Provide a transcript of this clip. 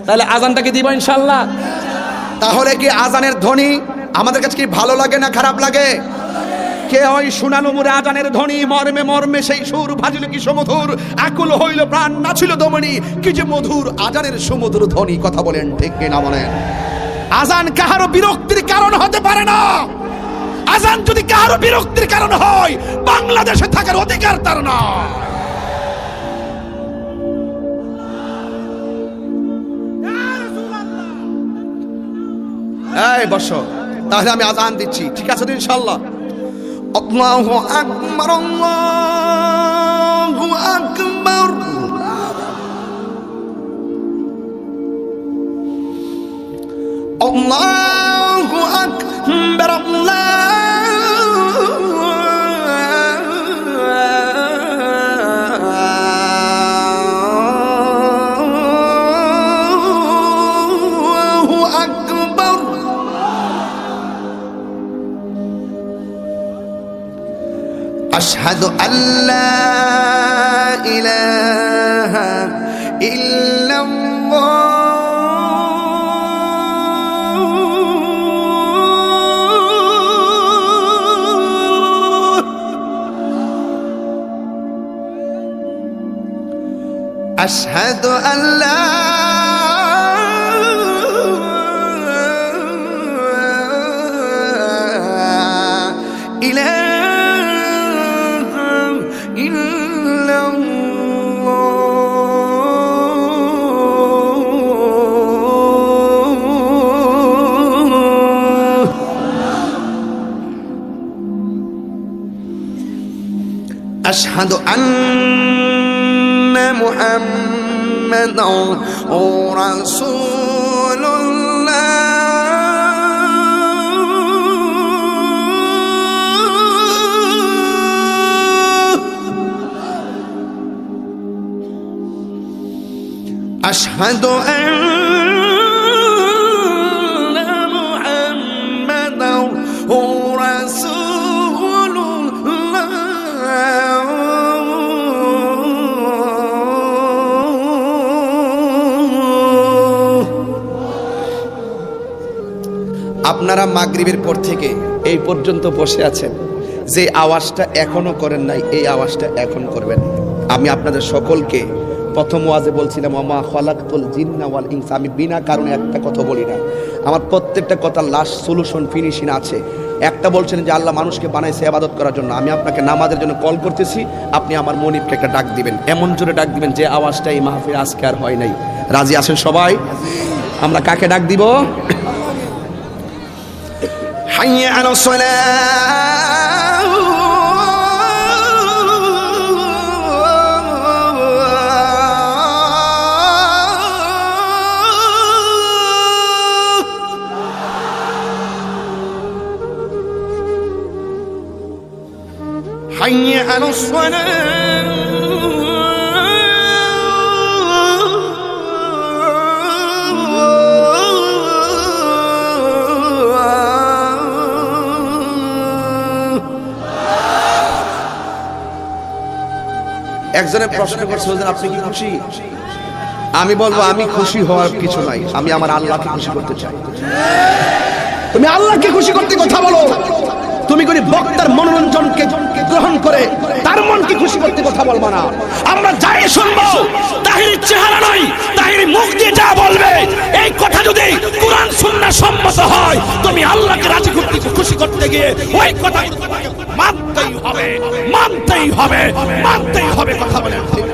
তাহলে আজানটাকে দিব ইনশাআল্লাহ। তাহলে কি আজানের ধ্বনি আমাদের কাছে কি ভালো লাগে না খারাপ লাগে? কে ওই শুনালো মুরে আজানের ধ্বনি, মর্মে মর্মে সেই সুর ভাজিল কি সমধুর, আকুল হইল প্রাণ নাছিল দমনি, কি যে মধুর আজানের সমুদ্র ধ্বনি। কথা বলেন ঠিক কিনা বলেন? আজান কাহারও বিরক্তির কারণ হতে পারে না। আজান যদি কাহারও বিরক্তির কারণ হয়, বাংলাদেশে থাকার অধিকার তার না। এই বসো, তাহলে আমি আজান দিচ্ছি, ঠিক আছে তো ইনশাআল্লাহ? আল্লাহু আকবার, আল্লাহু আকবার। আল্লাহু আকবার, আল্লাহু আকবার। আশহাদু আল্লা ইলাহা ইল্লাল্লাহ। أشهد أن لا إله إلا الله. أشهد أن محمد رسول الله. أشهد أن محمد رسول আপনারা মাগরিবের পর থেকে এই পর্যন্ত বসে আছেন, যে আওয়াজটা এখনো করেন নাই এই আওয়াজটা এখন করবেন। আমি আপনাদের সকলকে প্রথম ওয়াজে বলছিলাম ওমা খালাকতুল জিন্না ওয়াল ইনস, আমি বিনা কারণে একটা কথা বলি না। আমার প্রত্যেকটা কথা লাস্ট সলিউশন ফিনিশিং আছে। একটা বলছেন যে আল্লাহ মানুষকে বানাইছে ইবাদত করার জন্য, আমি আপনাকে নামাজের জন্য কল করতেছি, আপনি আমার মনিবকে একটা ডাক দিবেন, এমন জোরে ডাক দিবেন যে আওয়াজটা এই মাহফিলে আজকে আর হয় নাই। রাজি আছেন সবাই? আমরা কাকে ডাক দিব? হাইয়া আলাস সালাহ, حي على الصلاة. একজনের প্রশ্ন করছে আপনি কি খুশি? আমি বলবো আমি খুশি হওয়ার কিছু নাই, আমি আমার আল্লাহকে খুশি করতে চাই। তুমি আল্লাহকে খুশি করতে কথা বলো, তুমি কোন বক্তার মনোরঞ্জনকে গ্রহণ করে তার মনকে খুশি করতে কথা বলবা না। আমরা যাই শুনবো তাহির চেহারা নয়, তাহির মুখ দিয়ে যা বলবে এই কথা যদি কুরআন সুন্নাহ সম্মত হয়, তুমি আল্লাহকে রাজি করতে খুশি করতে গিয়ে ওই কথা মানতেই হবে, মানতেই হবে, মানতেই হবে। কথা বলেন ঠিক?